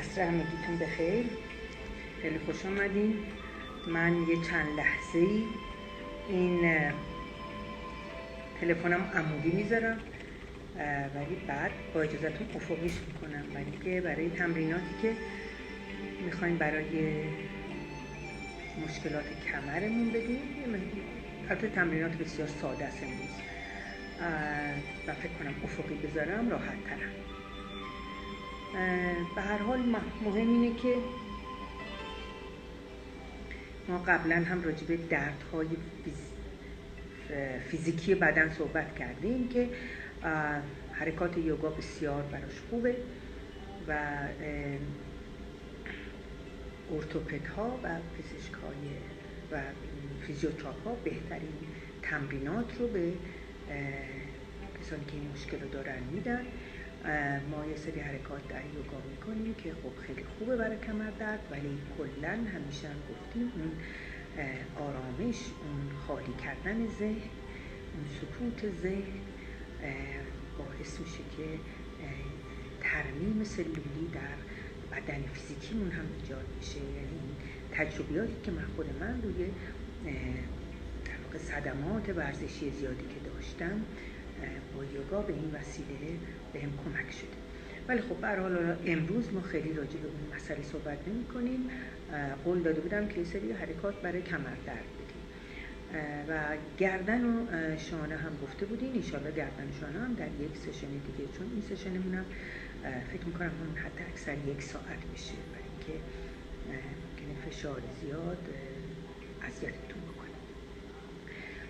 عصر همگیتون بخیر. خیلی خوش آمدین. من یه چند لحظه‌ای این تلفنم عمودی میذارم ولی بعد با اجازهتون افقیش میکنم، ولی که برای تمریناتی که میخوایم برای مشکلات کمرمون بدیم. البته تمرینات بسیار ساده است امروز و فکر کنم افقی بذارم راحت ترم. به هر حال مهم اینه که ما قبلا هم راجع به دردهای فیزیکی بدن صحبت کردیم که حرکات یوگا بسیار براش خوبه و ارتوپدها و پزشکای و فیزیوتراپ‌ها بهترین تمرینات رو به کسانی که این مشکل رو دارن میدن. ما یه سری حرکات در یوگا میکنیم که خب خیلی خوبه برای کمر درد، ولی کلا همیشه هم گفتیم اون آرامش، اون خالی کردن ذهن، اون سکوت ذهن باعث میشه که ترمیم سلولی در بدن فیزیکیمون هم ایجاد میشه. یعنی تجربیاتی که خود من روی در واقع صدمات ورزشی زیادی که داشتم با یوگا به این وسیله بهم کمک شده. ولی خب به هر حال امروز ما خیلی راجع به اون مسئله صحبت نمی‌کنیم. قول داده بودم که یه سری حرکات برای کمر درد بدیم و گردن و شانه هم گفته بودیم. ان شاءالله گردن و شانه هم در یک سشن دیگه، چون این سشنمون هم فکر می‌کنم همون حد اکثر 1 ساعت بشه، برای اینکه ممکنه فشار زیاد اذیتتون بکنه.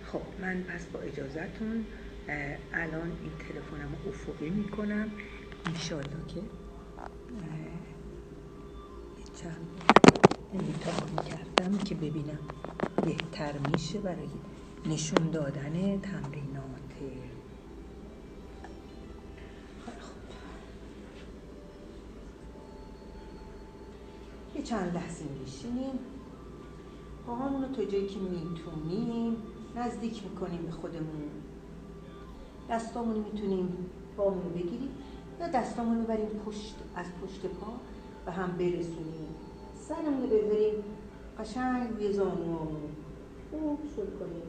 خب من پس با اجازهتون الان این تلفنم رو افقی میکنم، انشالله که چند امتحان کردم که ببینم بهتر میشه برای نشون دادن تمرینات. خب یه چند لحظه میشینیم، پاهامون رو تا جایی که میتونیم نزدیک میکنیم به خودمون. دستامون میتونیم پامون رو بگیریم یا دستامون رو ببریم از پشت پا و هم برسونیم. سرمون رو بذاریم قشنگ روی زانوامون، خوب شل کنیم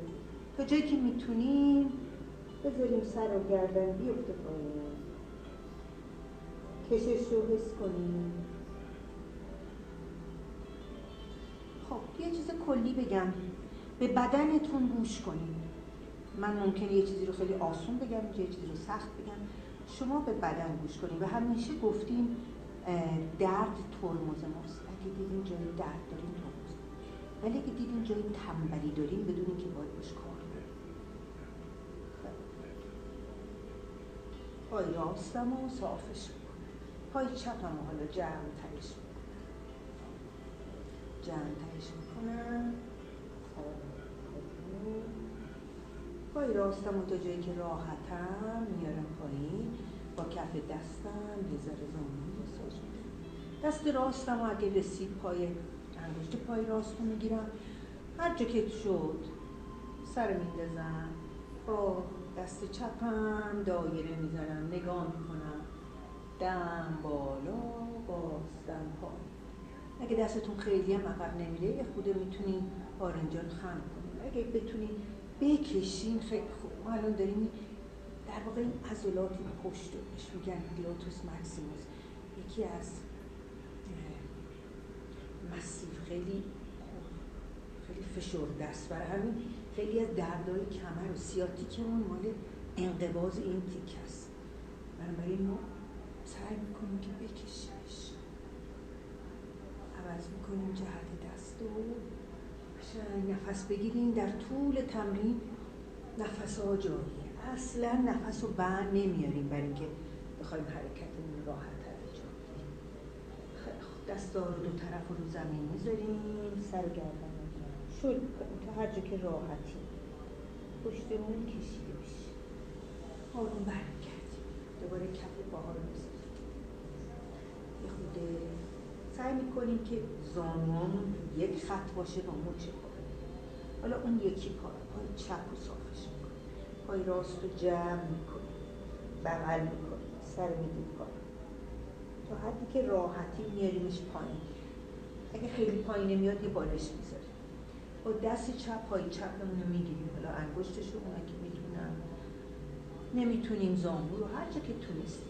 تا جایی که میتونیم. بذاریم سر و گردن بیفته پایین، کشش رو حس کنیم. خب یه چیز کلی بگم، به بدنتون گوش کنیم. من ممکنه یه چیزی رو خیلی آسون بگم، یه چیزی رو سخت بگم. شما به بدن گوش کنید و همیشه گفتیم درد ترمز ماست. اگه دیدین جایی درد داریم ترمز، ولی اگه دیدین جایی تنبلی داریم بدونین که باید باش کار کنیم. پای راستم و صافش میکنم، پای چپم و حالا جمع ترش میکنم. پای راستم و تا جایی که راحتم میارم پایین، با کف دستم یه ذره زانوی ماساژ میکنم. دست راستم و اگه رسید پای انگشت پای راست رو میگیرم، هر جا که شد سر میندازم، با دست چپم دایره میزنم، نگاه میکنم، دم بالا، بازدم پایین. اگه دستتون خیلی هم عقب نمیره یه خوده میتونین آرنجان خم کنین. اگه بتونین بکشین خیلی خوب. ما الان داریم در واقع این عضلات پشت رو بهش میگن گلوتوس ماکسیموس، یکی از مسیر خیلی فشرده است. برای همین خیلی از دردهای کمر و سیاتیکمون مال انقباض این تیک است. بنابراین ما سعی میکنیم که بکشیمش، عوض میکنیم جهت دست رو. نفس بگیرین. در طول تمرین نفس ها جاریه، اصلا نفس رو بند نمیاریم برای اینکه بخوایم حرکتمون راحت انجام بدیم. خیلی خوب، دستا رو دو طرف رو زمین میذاریم، سر و گردن رو شل کنیم تا هر جا که راحتی پشتمون کشیده بشه. آروم برمیگردیم، دوباره کف پاها رو میذاریم. یه خود سعی میکنیم که زانوامون یک خط باشه با مچ پا. حالا اون یکی پای چپ رو صافش میکنیم، پای راست رو جمع میکنیم، بغل میکنیم، سر میدیم پایین، تا حدی که راحتی میاریمش پایین. اگه خیلی پایین میاد یه بالش میذاریم. با دست چپ پای چپمون رو میگیریم، حالا انگشتش رو اونایی که میتونم، نمیتونیم زانو رو هر جا که تونستیم.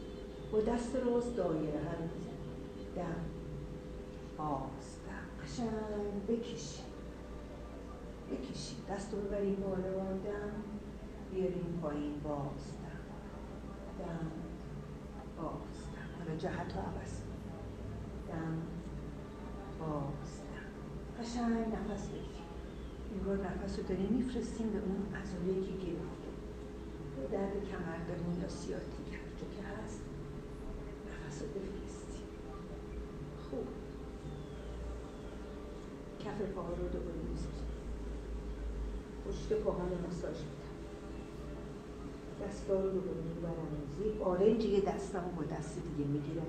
با دست راست دایره هر میزنیم. دم باز دم قشنگ بکشیم. دست رو ببریم بالا، دم بیاریم پایین، باز دم باز دم. حالا جهت رو عوض کنیم. دم باز دم. قشنگ نفس بگیریم. این بار نفس رو داریم میفرستیم به اون عضله‌ای که گرفته. درد کمر داریم یا سیاتیک هر جا که هست نفس رو بفرستیم. خوب. کف پاها رو دوباره میذاریم. پشت پاهامو ماساژ میدم. دستا رو دوباره میبرم زیر. آرنجی دستم رو با دست دیگه میگیرم.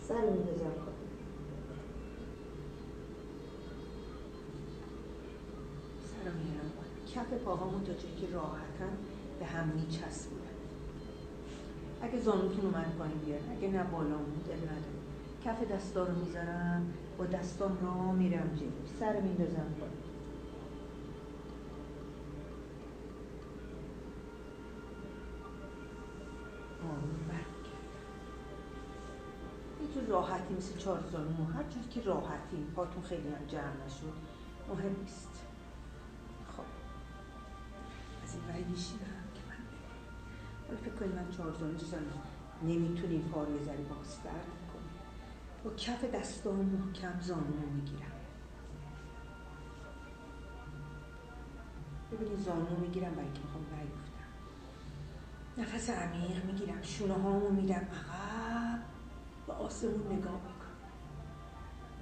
سر رو میندازم پایین. سر رو میارم پایین. کف پاهامو تا جایی که راحتن به هم میچسبونم. اگه زانوتون اومد پایین بیارن، اگه نه بالا بود دل نداره. کف دستا رو میذارم، با دستام راه میرم جلو. سر میندازم پایین. یه جور راحتی مثل 4 زانو، هر جور که راحتی، پاتون خیلی هم جمع نشد مهم نیست. خب از این وری میشینم که من حالا فکر کنید من 4 زانو زانو نمیتونیم پا رو یه ذره بازتر کنیم. با کف دستام محکم زانو رو میگیرم. ببینید زانو میگیرم برای که میخوام نیفتم. نفس عمیق میگیرم، شونه هامو میدم عقب، به آسمون نگاه میکنم.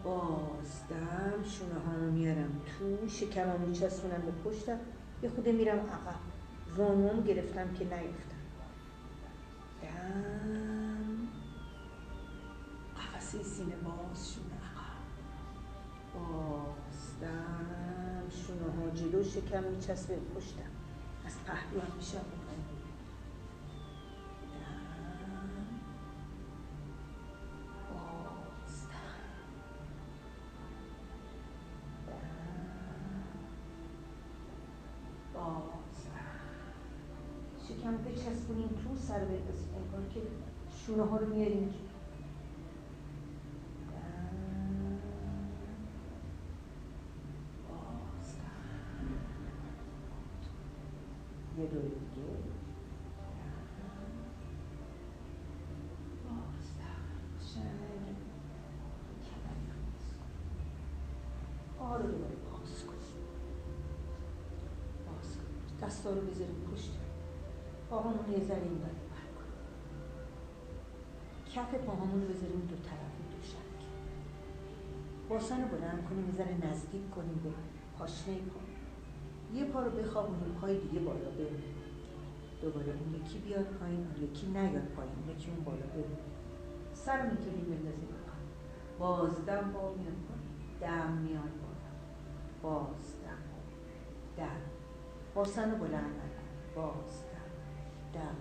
بازدم، شونه هامو میارم تو، شکمم میچسبونم به پشتم، یه خوده میرم عقب. زانوامو گرفتم که نیفتم. دم، قفسه سینه باز، شونه عقب. بازدم، شونه ها جلو، شکم میچسبه به پشتم، از پهلو هم میشم بکنم. شکم بچسبونیم تو، سر بندازیم انگار که شونه ها رو میاریم جو. یه دور دیگه. پا رو دوباره باز کنیم. دستا رو بذاریم پشت. پاهامون یه ذره این بر کنیم. کف پاهامون رو بذاریم دو طرف دوشک. باسن رو بلند کنیم، یه ذره نزدیک کنیم به پاشنه پا. یه پا رو بخوابونیم، پای دیگه بالا بریم. دوباره اون یکی بیاد پایین، اون یکی نیاد پایین، اون یکی اون بالا بریم. سر رو میتونیم بندازیم بازدم با میاد پایین، دم میاد بالا، بازدم، دم. باسن رو بلند نکنیم، بازدم، دم،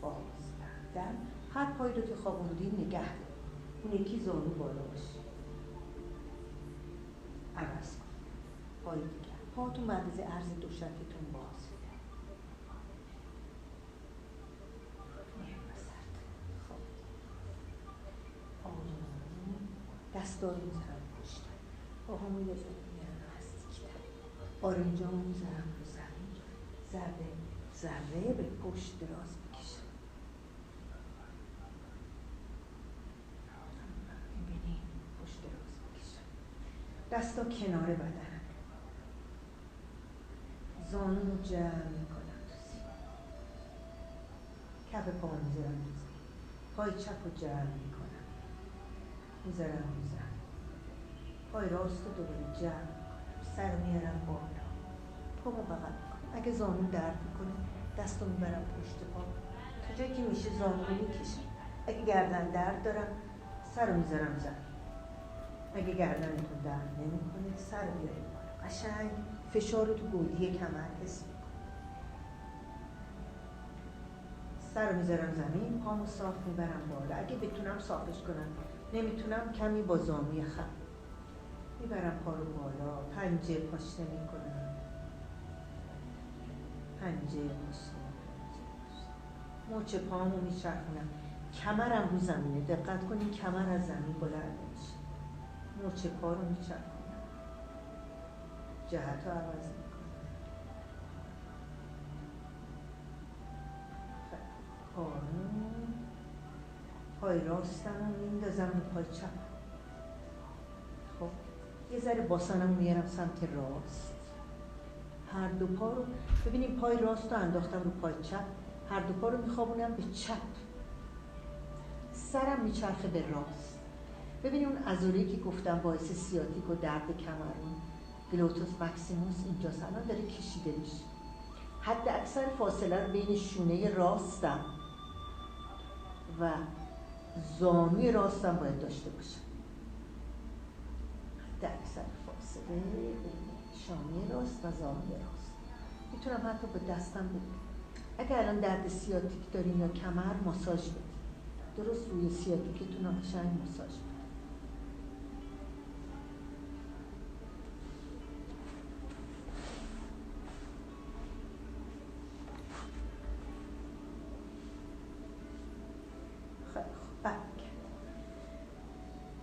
بازدم، دم. هر پایی رو که خوابوندین نگه داریم. اون یکی زانو بالا باشه. عوض کن. پای دیگر. پاتون به اندازه عرض دوشکتون باز. دستا رو میذارم پشت. پاهامو یه ذره میارم نزدیک‌تر. آرنجامو میذارم رو زمین. ذره به پشت دراز میکشم. میبینیم پشت دراز میکشم. دستا کنار بدنم. زانو رو جمع میکنم تو سینه. کف پا میذارم تو زمین. پای چپ رو جمع میکنم. میذارم رو زمین. پای راست رو دوباره جمع میکنم. سر میارم بالا. پامو بغل میکنم. اگه زانو درد میکنه دست رو میبرم پشت پا. تا جایی که میشه زانو رو میکشم. اگه گردن درد دارم سر رو میذارم زمین. اگه گردنتون درد نمیکنه سر رو بیاریم بالا. قشنگ فشار رو تو گودی کمر حس میکنم. سر رو میذارم زمین، پامو صاف میبرم بالا. اگه بتونم صافش کنم، نمیتونم کمی با زانوی خم میبرم پا رو بالا، پنجه پاشنه میکنم، پنجه پاشنه، مچ پامو میچرخونم، کمرم رو زمینه. دقت کنین کمر از زمین بلند نمیشه. مچ پا رو میچرخونم، جهت رو عوض میکنم. آروم پای راستم رو میندازم رو پای چپ. خب یه ذره باسنم رو میارم سمت راست. هر دو پا رو ببینیم، پای راست رو انداختم رو پای چپ، هر دو پا رو میخوابونم به چپ. سرم میچرخه به راست. ببینیم اون عضله‌ای که گفتم باعث سیاتیک و درد کمرون، گلوتوس ماکسیموس اینجاست. الان داره کشیده میشه. حد اکثر فاصله رو بین شونه راستم و زانوی راستم باید داشته باشم. حد اکثر فاصله بین شانه راست و زانوی راست. میتونم حتی با دستم بگیرم. اگه الان درد سیاتیک دارین یا کمر، ماساژ بدید. درست روی سیاتیکتون رو قشنگ ماساژ بدید.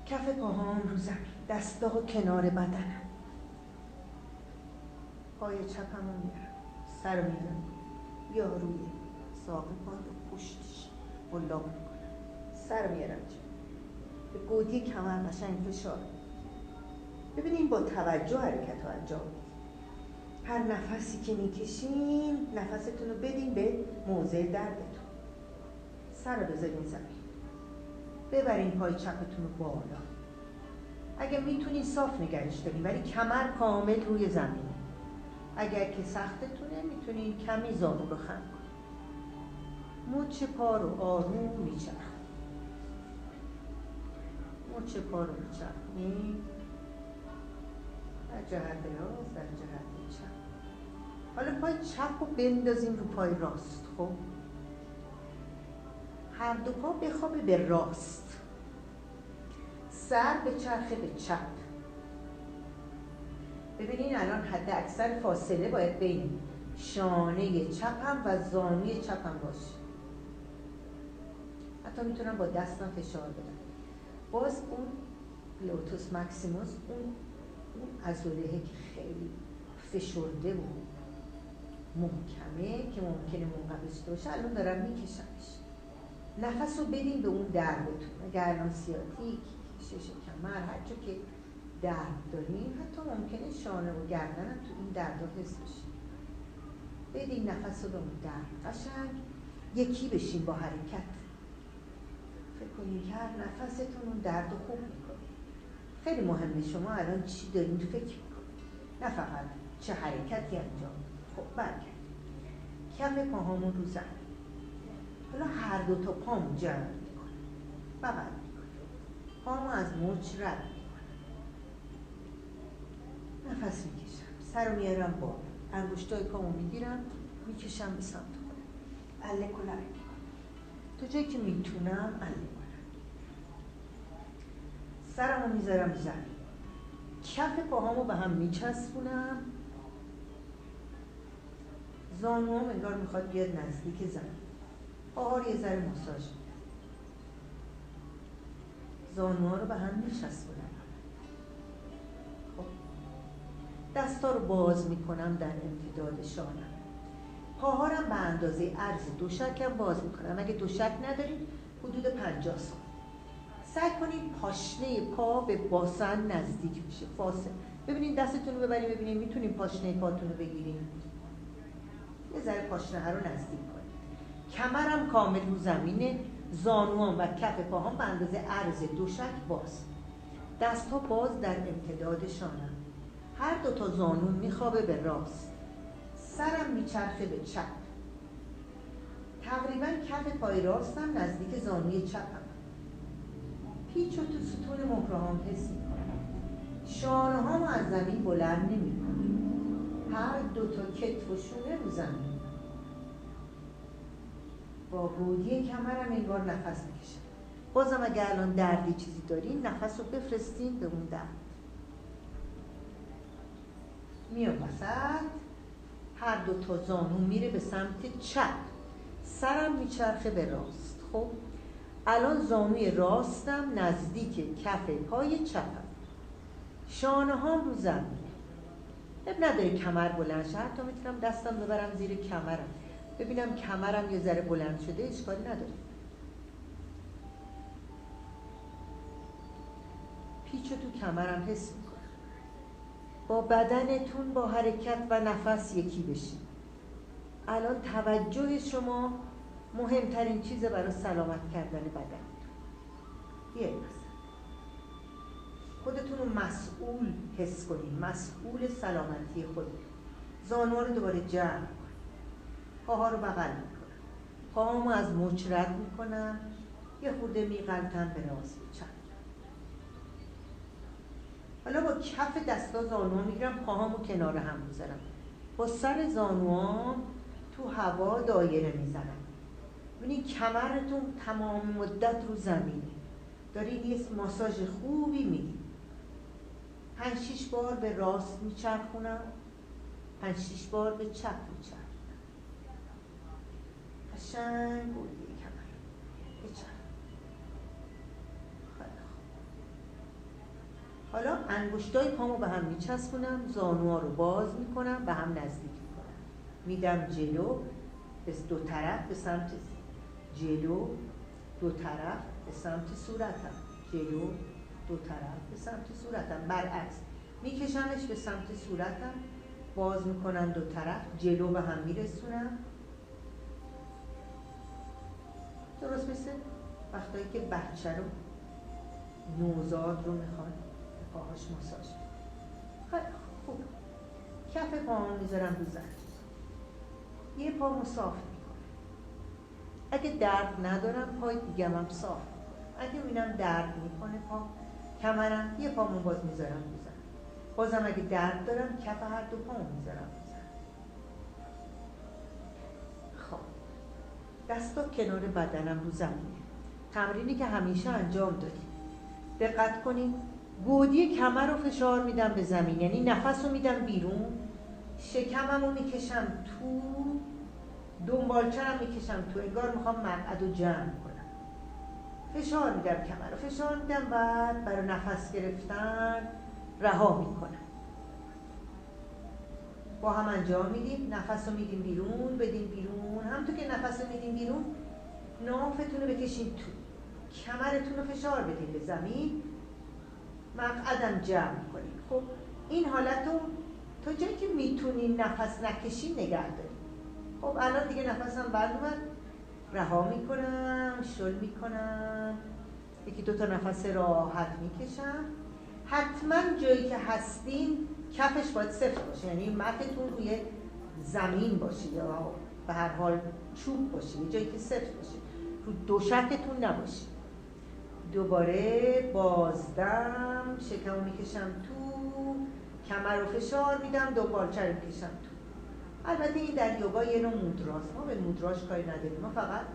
کف پاهام رو زمین، دستا کنار بدنم، پای چپم رو میارم، سر رو میارم یا روی ساق پا یا پشتش قلاب میکنم، سر رو میارم به گودی کمر قشنگ فشار. ببینین با توجه حرکت رو انجام بدین. هر نفسی که میکشین نفستون رو بدین به موضع دردتون. سر رو بذارین زمین، ببرین پای چپتون رو بالا. اگه میتونین صاف نگهش دارین، ولی کمر کامل روی زمینه. اگر که سختتونه میتونین کمی زانو رو خم کنین. مچ پا رو آروم میچرخونین. مچ پا رو میچرخونین در جهت راست، در جهت چپ. حالا پای چپ رو بندازیم رو پای راست. خب هر دو پا بخوابه به راست، سر به چرخه به چپ. ببینین الان حد اکثر فاصله باید بین شانه چپم و زانوی چپم باشه. حتی میتونم با دستم فشار بدم. باز اون گلوتوس ماکسیموس، اون عضله که خیلی فشرده و محکمه که ممکنه منقبض باشه، الان دارم میکشمش. نفس رو بدین به اون دردتون. اگر الان سیاتیک، شش کمر، هر جا که درد دارین، حتی ممکنه شانه و گردن هم تو این دردا حس بشه. بدین نفس رو به اون درد. قشنگ یکی بشین با حرکت. فکر کنین که هر نفستون اون درد رو خوب میکنه. خیلی مهمه شما الان چی دارین فکر میکنین، نه فقط چه حرکتی انجام. خب برگرد. کف پاهامون رو زمین. حالا هر دو تا پامو جمع میکنم، بغل میکنم، پامو از مچ رد میکنم، نفس میکشم، سر رو میارم بالا، انگشتای پامو میگیرم میکشم به سمت خودم، اله کلک میکنم تا جایی که میتونم. اله کنم، سرمو میذارم زمین، کف پاهامو به هم میچسبونم، زانوام انگار میخواد بیاد نزدیک زمین. پاها رو یه ذره ماساژ میدم، زانوها رو به هم میچسبونم. خب دستا رو باز میکنم در امتداد شانم، پاها رو به اندازه عرض دوشکم باز میکنم. اگه دوشک ندارید حدود 50 سانتی. سعی کنید پاشنه پا به باسن نزدیک میشه. فاصله ببینید، دستتون رو ببرید ببینید میتونید پاشنه پاتون رو بگیرید. یه ذره پاشنه رو نزدیک کنید. کمرم کامل رو زمینه، زانوام و کف پاهام به اندازه عرض دوشک باز. دست‌ها باز در امتداد شانم. هر دو تا زانو میخوابه به راست. سرم میچرخه به چپ. تقریبا کف پای راستم نزدیک زانوی چپم. پیچ رو تو ستون مهرهام حس میکنم. شانه هامو از زمین بلند نمیکنم. هر دو تا کتف و شونه رو زمین. با گودی کمرم انگار نفس میکشم. بازم اگه الان دردی چیزی دارین نفس رو بفرستین به اون درد. میام وسط، هر دو تا زانو میره به سمت چپ، سرم میچرخه به راست. خب الان زانوی راستم نزدیک کف پای چپم، شانه هام رو زمینه. اب نداره کمر بلند شه، حتی میتونم دستم ببرم زیر کمرم ببینم کمرم یه ذره بلند شده، اشکالی نداره. پیچ رو تو کمرم حس میکنم. با بدنتون با حرکت و نفس یکی بشین. الان توجه شما مهمترین چیز برای سلامت کردن بدن. یه خودتون رو مسئول حس کنید، مسئول سلامتی خودتون. زانوها رو دوباره جمع کنید، پاها رو بغل میکنم، پاهامو از مچ رد میکنم، یه خورده میغلطم به راست به چپ. حالا با کف دستا زانوها میگیرم، پاهامو کنار هم میذارم، با سر زانوهام تو هوا دایره میزنم. ببینید کمرتون تمام مدت رو زمینه، دارید یه ماساژ خوبی میدید. 5-6 بار به راست میچرخونم، 5-6 بار به چپ میچرخونم. قشنگ گودی کمر بچرخ. حالا انگشتای پامو به هم میچسبونم، زانوها رو باز میکنم، به هم نزدیک میکنم، میدم جلو به دو طرف به سمت جلو، دو طرف به سمت صورتم، جلو دو طرف به سمت صورتم، برعکس میکشمش به سمت صورتم، باز میکنم دو طرف، جلو به هم میرسونم. درست مثل وقتایی که بچه رو نوزاد رو میخوان به پاهاش ماساژ. خیلی خوب. کف پاهامو میذارم رو زمین، یه پامو صاف میکنم. اگه درد ندارم پای دیگم هم صاف میکنم. اگه ببینم درد میکنه پا کمرم، یه پامو باز میذارم رو زمین. بازم اگه درد دارم کف هر دو پامو میذارم رو زمین. خب دستا کنار بدنم رو زمینه. تمرینی که همیشه انجام دادیم. دقت کنید، گودی کمر رو فشار میدم به زمین، یعنی نفس رو میدم بیرون، شکمم رو میکشم تو، دنبالچرم میکشم تو، انگار میخوام مقعد رو جمع کنم. فشار میدم کمر رو، فشار میدم، بعد برای نفس گرفتن رها میکنم. با هم انجام میدیم. نفس رو میدیم بیرون، بدیم بیرون. همونطور که نفس رو میدیم بیرون، نافتون رو بکشین تو، کمرتون رو فشار بدیم به زمین، مقعدم جمع کنید. خب این حالت رو تا جایی که میتونین نفس نکشین نگه دارید. خب الان دیگه نفسم بند اومد، رها میکنم، شل میکنم، یکی دو تا نفس راحت میکشم. حتما جایی که هستین کفش باید سفت باشه، یعنی متتون روی زمین باشه یا به هر حال چوب باشه، یه جایی که سفت باشه، رو دوشکتون نباشه. دوباره بازدم، شکمو میکشم تو، کمر رو فشار میدم، دنبالچه رو میکشم تو. البته این در یوگا یه نوع مودراست، ما به مودراش کاری نداریم، ما فقط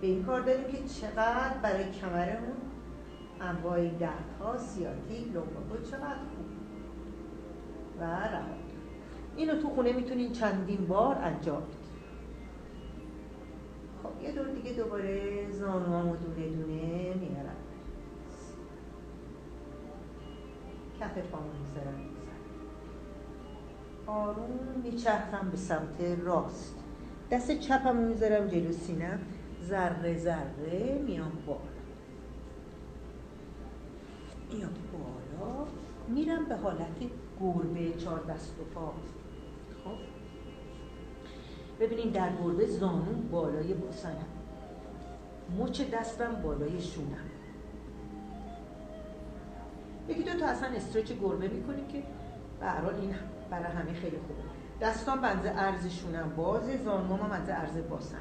به این کار داریم که چقدر برای کمرمون انواع این دردها، سیاتیک، لومباگو چقدر خوب و رها. اینو تو خونه میتونین چندین بار انجام بدید. خب یه دور دیگه دوباره زانوامو دونه دونه میارم، کف پامو میذارم، آروم میچرخم به سمت راست، دست چپمو میذارم جلو سینم، ذره ذره میام بالا، میرم به حالت گربه 4 دست و پا. خب ببینید در گربه زانو بالای باسنم، مچ دستم بالای شونم. یکی دو تا اصلا استرچ گربه میکنیم که به هر حال این برای همه خیلی خوبه. دستام بنز عرض شونم بازه، زانوام بنز عرض باسنم.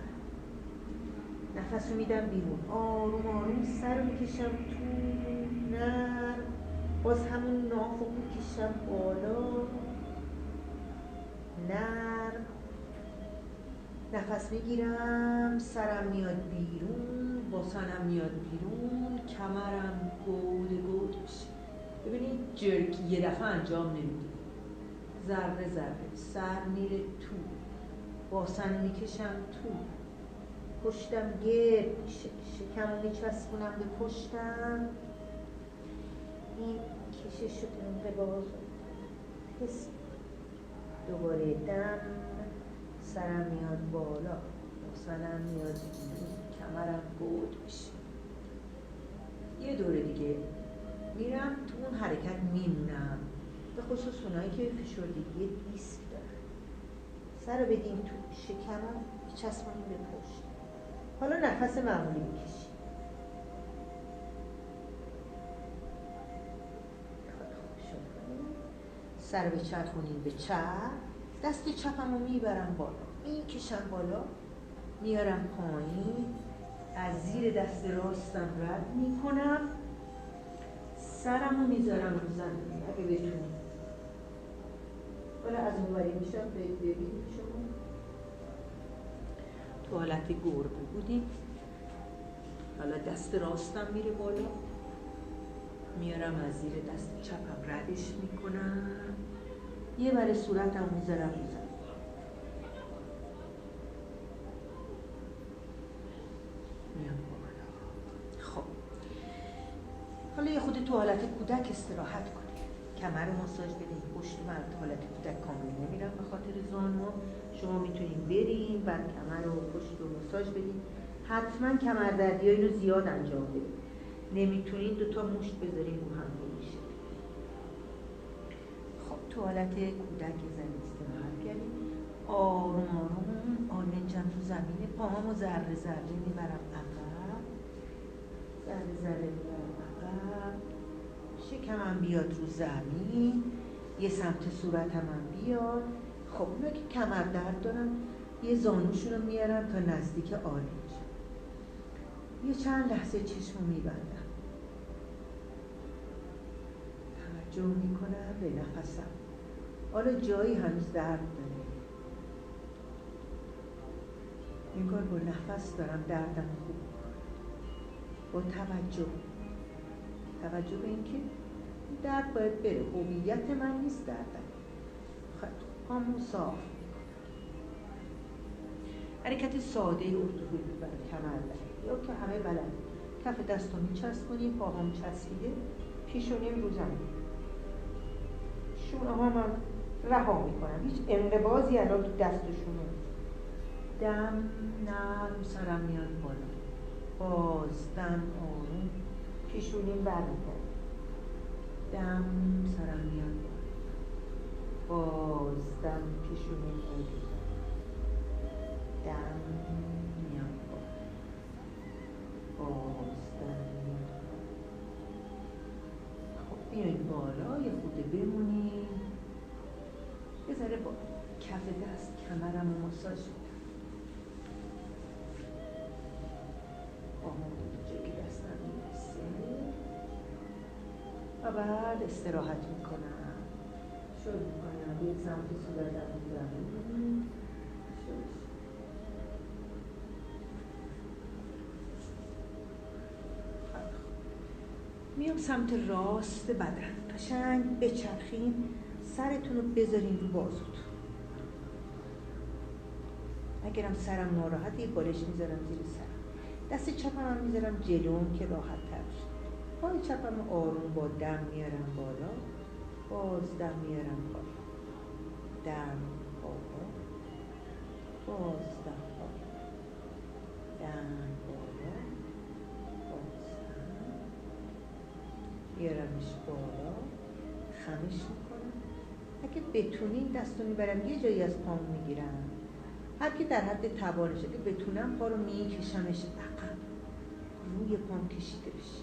نفس رو میدم بیرون، آروم آروم سر رو میکشم تو، نرم، باز همون ناف رو میکشم بالا، نرم، نفس میگیرم، سرم سرم میاد بیرون، باسنم میاد بیرون، کمرم گود میشه. ببینید جرک یه دفعه انجام نمیده، ذره ذره سر میره تو، باسن میکشم تو، پشتم گرد میشه، شکمو میچسبونم به پشتم، این کشش انقباض حس، دوباره دم، سرم میاد بالا، باسنم میاد بیرون، کمرم گود میشه. یه دوره دیگه میرم تو اون حرکت میمونم، به خصوص اونایی که فشردگی دیسک دارن. سر رو بدیم تو، شکمم چسبونیم به پشت. حالا نفس معمولی میکشیم. سر به چرخونیم به چپ، دست چپم رو میبرم بالا، میکشم بالا، میارم پایین، از زیر دست راستم رد میکنم، سرم رو میذارم رو زمین اگه بتونیم. حالا از اون وری میشم ببینید شما تو حالت گربه بودیم. حالا دست راستم میره بالا، میارم از زیر دست چپم ردش میکنم، یه بره صورتم میذارم رو زمین. میام بالا. خب حالا یه خود تو حالت کودک استراحت کنید، کمر رو ماساژ بدین. پشت من تو حالت کودک کامل نمیرم به خاطر زانو، شما میتونین برین بعد کمر رو پشت رو ماساژ بدین. حتما کمردردی‌ها اینو زیاد انجام بدین، نمیتونین 2 مشت بذارین رو هم نمیشه. خب تو حالت کودک زمین استراحت کردیم، آروم آروم آلنجم تو زمین، پاهامو ذره ذره میبرم عقب، ذره ذره میبرم عقب، شکمم بیاد رو زمین، یه سمت صورتم هم بیاد. خب اونا که کمر درد دارن یه زانوشون رو میارن تا نزدیک آلنج، یه چند لحظه چشمو میبندم، توجه میکنم به نفسم. حالا جایی هنوز درد داره، انگار با نفس دارم دردم خوب میکنم، با توجه به اینکه درد باید بره، هویت من نیست دردم. خب پامو صاف میکنم، حرکت ساده ارتوپدی برای کمر درد یا که همه بلد، کف دستو میچسبونیم، پاهام چسبیده، پیشونیم رو زمین، شونه ها من رها میکنم، هیچ انقباضی الان تو دستشونه. دم نرم سرم میاد بالا، باز دم آروم، پیشونیم برمیگرد، دم سرم میاد بالا، باز دم پیشونیم آروم، دم میاد بالا، باز دم میاد بالا. خب بیاین بالا، یه خورده بمونیم، یه ذره با کف دست کمرم رو ماساژ میدم، جایی که دستم میرسه و بعد استراحت میکنم، شروع میکنم یک سمت صورتم میزنم، میام سمت راست بدن، قشنگ بچرخین، سرتون رو بذارین رو بازوتون. اگرم سرم ناراحته یه بالش میذارم زیر سرم، دست چپم هم میذارم جلوم که راحت تر شه. پای چپم آروم با دم میارم بالا، باز دم میارم بالا، دم بالا، باز دم بالا، دم بالا، باز دم، میارمش بالا، خمش میکنم. اگه بتونین دستو میبرم یه جایی از پام میگیرم، هر کی در حد توانشه، که بتونم پا رو میکشمش عقب، روی پام کشیده بشه،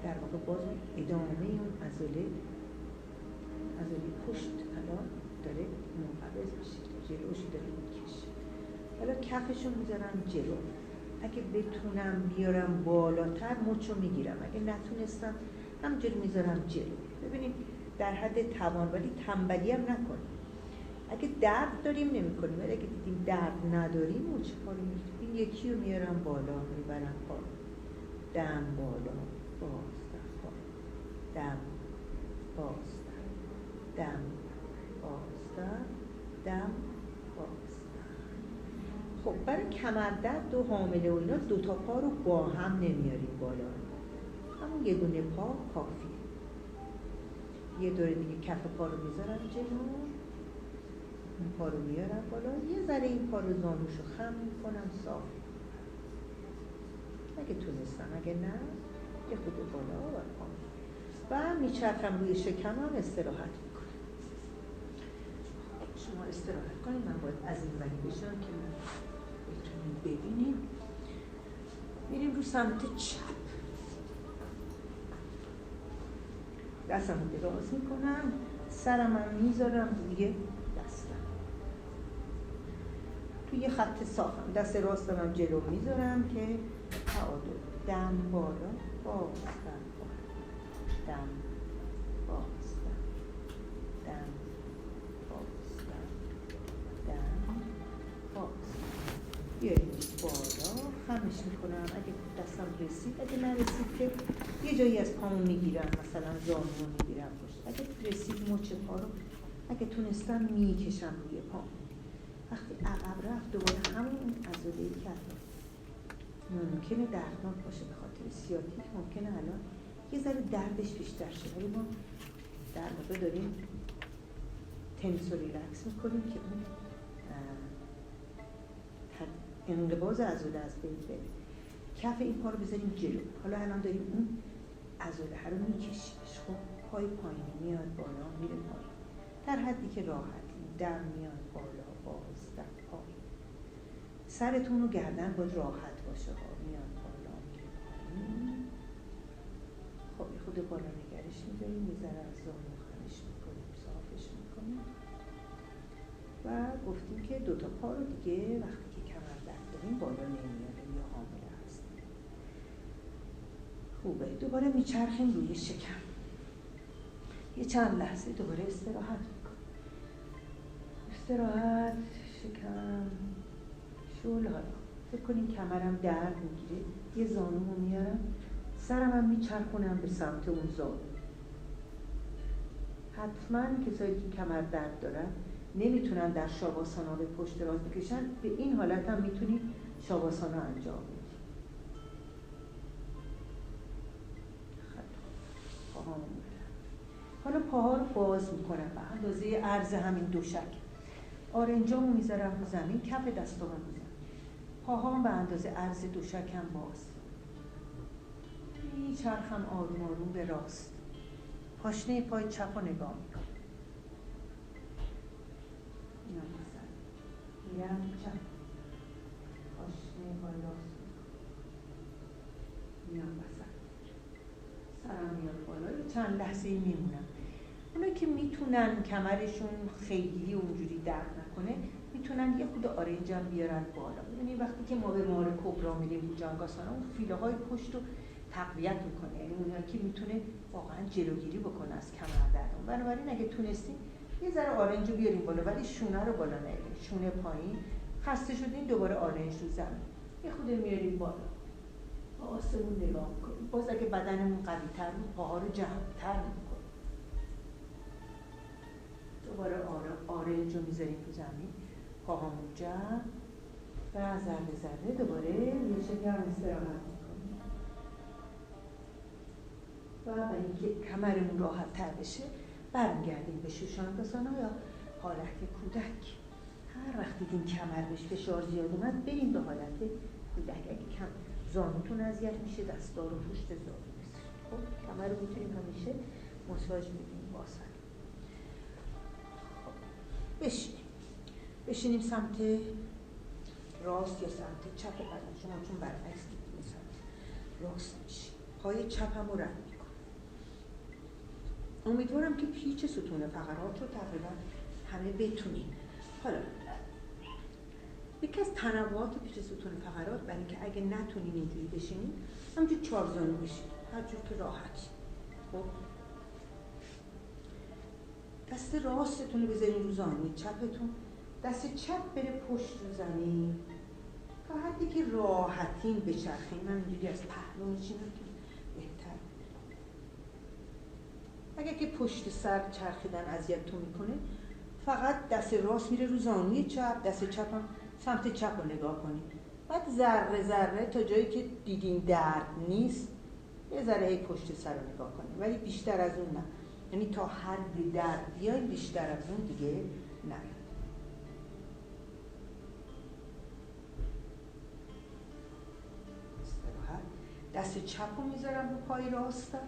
در واقع باز ادامه اون عضله پشت الان داره منقبض میشه، جلوش داره میکشه. حالا کفشو میذارم جلو، اگه بتونم بیارم بالاتر مچو میگیرم، اگه نتونستم همجوری میذارم جلو. ببینید در حد توان، ولی تنبلی هم نکنید. اگه درد داریم نمی کنیم، ولی اگه دیدیم درد نداریم مچ پا رو میگیریم. این یکی رو میارم بالا، میبرم پا، دم بالا، بازدم پا، دم بازدم، دم بازدم، دم بازدم. خب برای کمردرد و حامله و اینا 2 تا پا رو با هم نمیاریم بالا، همون یه دونه پا کافیه. یه دوره دیگه کف پا رو میذارم جلو، این پا رو میارم بالا، یه ذره این پا رو زانوشو خم میکنم، صاف میکنم اگه تونستم، اگه نه یه خود بالا و پایین و میچرخم روی شکمم، استراحت میکنم. شما استراحت کنید، من باید از این وری بشم که من بتونیم ببینیم. میریم رو سمت چپ، دستم رو دراز میکنم، سرم هم میذارم روی دستم توی خط صافم، دست راستم هم جلو میذارم که تعادل، دم بالا، بازدم بالا، دم بازدم، دم بازدم، دم بازدم. بیاریم بالا، خمش میکنم، اگه دستم رسید، اگه نرسید که یه جایی از پامو میگیرم، مثلا زانو میگیرم پشت، اگه رسید مچ پا رو اگه تونستم میکشم روی پام. وقتی عقب رفت دوباره همون عضله‌ای که ممکنه دردناک باشه به خاطر سیاتیک، ممکنه الان یه ذره دردش بیشتر شه، ولی ما در واقع داریم تنس و ریلکس میکنیم که اون انقباض عضله از بین بره. کف این پا رو بذاریم جلو، حالا الان داریم اون عضله رو میکشیمش. خب پای پایینی میاد بالا، میره پایین در حدی که راحتیم، دم میاد بالا، باز دم پایین. سرتون و گردن باید راحت باشه ها، میاد بالا، میره پایین. خب خود بالا نگرش میذاریم، یه ذره از زانو خمش میکنیم، صافش میکنیم و گفتیم که 2 تا پا رو دیگه وقتی که کمر درد داریم بالا نمیاریم یا حامله هستیم. خوبه. دوباره میچرخیم روی شکم، یه چند لحظه دوباره استراحت میکنیم. استراحت، شکم شل. حالا فکر کنیم کمرم درد میگیره، یه زانومو میارم، سرم هم میچرخونم به سمت اون زانو. حتما کسایی که کمر درد دارن نمیتونن در شاواسانا به پشت راست بکشن، به این حالت هم میتونید شاواسانا انجام بدید. حالا پاها رو باز میکنم به اندازه عرض همین دوشک، آرنجامو میذارم رو زمین، کف دستامو میذارم، پاهام به اندازه عرض دوشکم باز، میچرخم آروم آروم به راست، پاشنه پای چپ رو نگاه میکنم، میرم چپ، پاشنه پای راست میام وسط، سرم میاد بالا، چند لحظه میمونم. اونایی که میتونن کمرشون خیلی اونجوری درد نکنه میتونن یه خود آرنج هم بیارن بالا. یعنی وقتی که ما به مار کبرا میریم بوجانگاسانا، اون فیله های پشت رو تقویت میکنه، یعنی اونایی که میتونه واقعا جلوگیری بکنه از کمر درد. بنابراین اگه تونستین یه ذره آرنج رو بیارین بالا، ولی شونه رو بالا نیارین، شونه پایین. خسته شدین دوباره آرنج رو زمین، یه خود میارین بالا، آسمون نگاه میکنیم. باز اگه بدنمون قوی تر بود پاها رو جمع‌تر میکنیم، دوباره آرنج رو میذاریم تو زمین، پاهامون جمع و ذره ذره دوباره یه شکم استراحت میکنیم. و برای اینکه کمرمون راحت تر بشه برمیگردیم به شوشانگاسانا یا حالت کودک. هر وقت دیدین کمر بهش فشار زیاد اومد بریم به حالت کودک. اگه کم زانوتون اذیت میشه، دستا رو پشت زانو بسید. خب کمر رو میتونیم همیشه ماساژ بدیم با سر. خب بشینیم سمت راست یا سمت چپ بدن. شما چون برعکس دیدین سمت راست میشین، پای چپم رو رد میکنم. امیدوارم که پیچ ستون فقرات رو تقریبا همه بتونین. حالا یکی از تنوعات پیچ ستون فقرات برای اینکه اگه نتونین اینجوری بشینین، همینجور 4 زانو بشین، هر جور که راحت. خب دست راستتون رو بذارین رو زانوی چپتون، دست چپ بره پشت رو زمین تا حدی که راحتین بچرخین. من اینجوری از پهلو میشینم که بهتر. اگر که پشت سر چرخیدن اذیتتون میکنه، فقط دست راست میره رو زانوی چپ، دست چپ هم سمت چپ رو نگاه کنید. بعد ذره ذره تا جایی که دیدین درد نیست یه ذره هی پشت سر رو نگاه کنید، ولی بیشتر از اون نه. یعنی تا حد درد بیاین، بیشتر از اون دیگه نه. دست چپ رو میذارم رو پای راستم،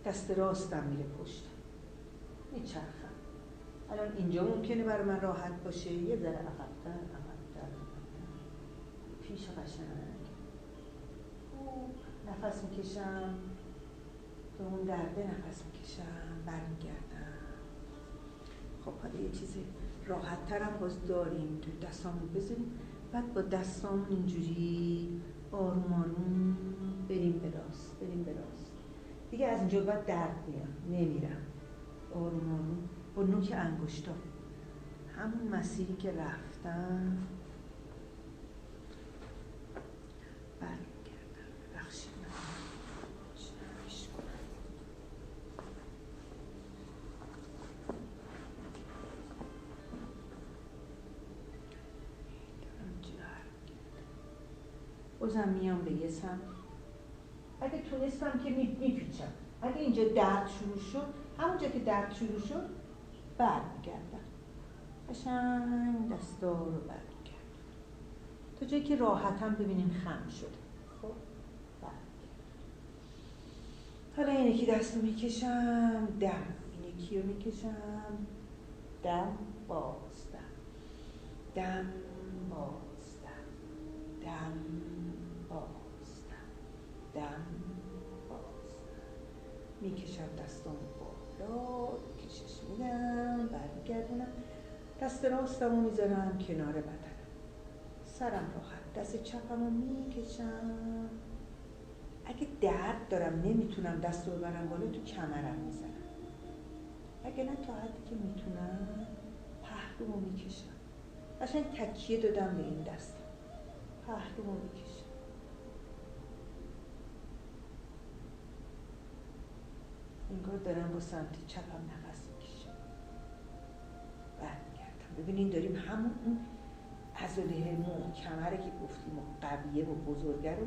دست راستم میره پشت، میچرخم. الان اینجا ممکنه برای من راحت باشه، یه ذره عقب‌تر پیش قشنگ خوب نفس میکشم، به اون درده نفس میکشم، برمیگردم. خب حالا یه چیزی راحت ترم باز داریم، تو دستامون بذاریم، بعد با دستامون اینجوری آروم آروم بریم به راست، بریم به راست. دیگه از اینجا بعد درد میاد، نمیرم. آروم آروم با نوک انگشتام همون مسیری که رفتم برمیگردم. ببخشید من شمعش کنم. بازم میام به یه سمت. اگه تونستم که میپیچم. اگه اینجا درد شروع شد، همونجا که درد شروع شد برمیگردم. قشنگ دستا رو برمیگردم تا جایی که راحتم ببینین خم شده. خب برمیگردم. حالا این یکی دست رو میکشم دم، این یکی رو میکشم دم، باز دم، دم باز دم، دم باز دم، دم باز دم. میکشم دستام بالا، کشش میدم، برمیگردونم. دست راستم رو میذارم کنار بدنم، سرم راحت، دست چپم رو میکشم. اگه درد دارم نمیتونم دست رو ببرم بالا، تو کمرم میزنم. اگه نه تا حدی که میتونم پهلو رو میکشم. قشنگ تکیه دادم به این دستم، پهلو رو میکشم. انگار دارم با سمت چپم نفس میکشم. برمیگردم. ببینین داریم همون اون عضله محکمه که گفتیم و قویه و بزرگه رو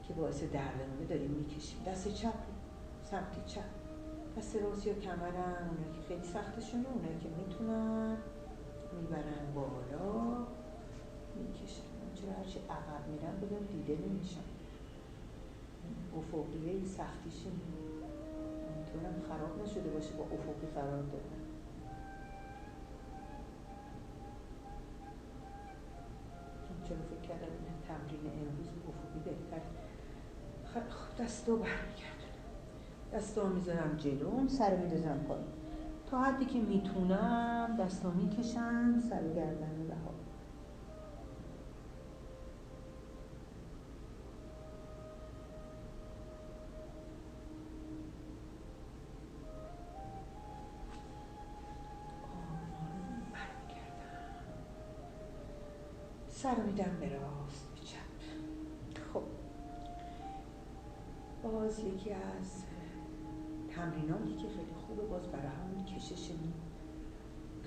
که باعث دردمونه داریم میکشیم. دست چپ سمت چپ، دست راست یا کمرم، اونایی که خیلی سختشونه، اونایی که میتونن میبرن بالا میکشن. چرا هرچی عقب میرم بدم دیده نمیشم. افقیه سختیشه، امیدوارم خراب نشده باشه با افقی قرار دادن. چرا فکر کردم این تمرین امروز افقی بهتره. خب دستو برمیگردونم، دستو میذارم جلوم، سر میدازم پایین تا حدی که میتونم. دستو میکشم، سر و گردن رها. سر میدم به راست، به چپ. خب باز یکی از تمریناتی که خیلی خوبه باز برای همون کشش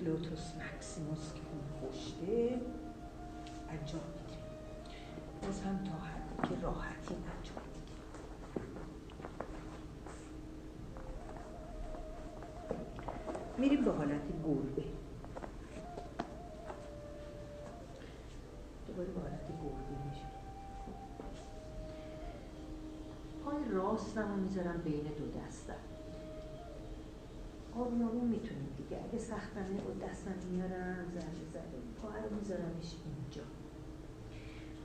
گلوتوس مکسیموس که اون پشته انجام میدیم. باز هم تا حدی که راحتی انجام میدیم. میریم به حالت گربه. دوباره به حالت گربه میشیم. پای راستم رو میذارم بین دو دستم. آروم آروم میتونیم دیگه. اگه سختمه با دستم میارم ذره ذره پای رو میذارمش اینجا.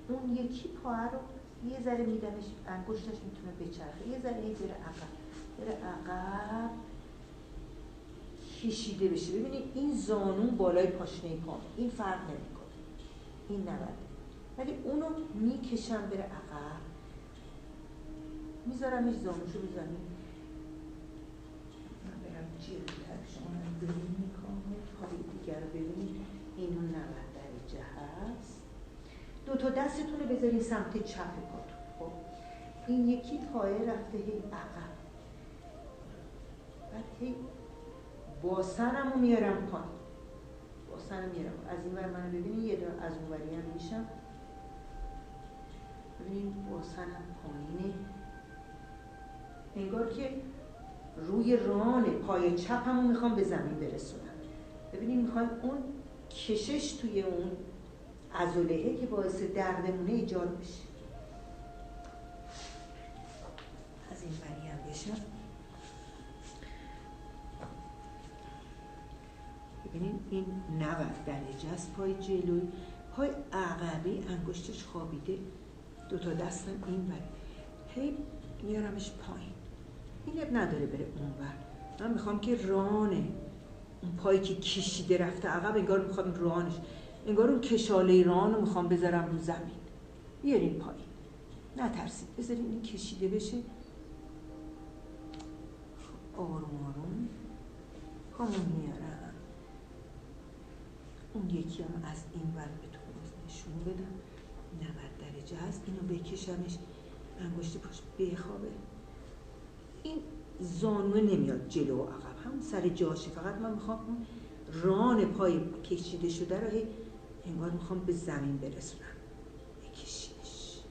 اون یکی پای رو یه ذره میدمش، انگشتش میتونه بچرخه، یه ذره بره عقب، بره عقب کشیده بشه. ببینید این زانو بالای پاشنه پام، این فرق نمیکنه، این نبرده، ولی اونو میکشم بره عقب، میذارمش زانوشو رو زمین. من برم جلوتر شما هم ببینید کامل، پای دیگر رو ببینید. اینو 90 درجه هست. دو تا دستتون رو بذارید سمت چپ پاتون. خب این یکی پایه رفته هی عقب، بعد هی با سرم رو میارم پایین، با سرم میارم از این ور منو ببینید، یه دور از اون وری هم میشم، ببینید با سرم پایینه، انگار که روی ران پای چپم رو میخوام به زمین برسونم. ببینید میخوایم اون کشش توی اون عضله‌ای که باعث دردمونه ایجاد بشه. از این وری هم بشم، ببینید این 90 درجه است. پای جلوی، پای عقبی انگشتش خوابیده، دو تا دستم این وری، هی میارمش پایین. این اب نداره بره اون ور، من میخوام که ران اون پایی که کشیده رفته عقب، انگار میخوام رانش، انگار اون کشاله ران رو میخوام بذارم رو زمین. بیارین پایین، نترسید، بذارین این کشیده بشه. آروم آروم پامو میارم، اون یکی هم از این ور بهتون نشون بدم. 90 درجه هست، اینو بکشمش، انگشت پاش بخوابه. این زانوه نمیاد جلو و عقب، همون سر جاشه، فقط من میخوام اون ران پای کشیده شده رو انگار میخوام به زمین برسونم. بکشیدش،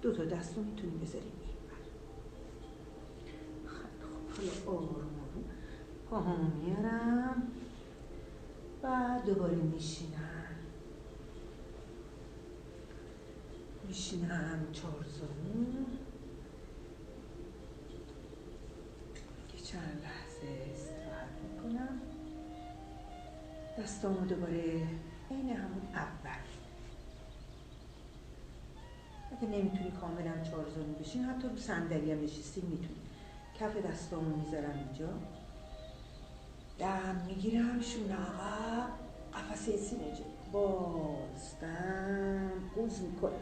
دو تا دست رو میتونیم بذاریم این بر. خیلی خوب، حالا آروم آروم پاهامو میارم و دوباره میشینم 4 زانو. چند لحظه استراحت میکنم، دستامو دوباره عین همون اول. اگه نمیتونی کاملا 4 زانو بشین، حتی رو صندلی هم نشستی میتونی. کف دستامو میذارم اینجا، دم میگیرم، شونه عقب، قفسه سینه جلو، باز دم قوز میکنم،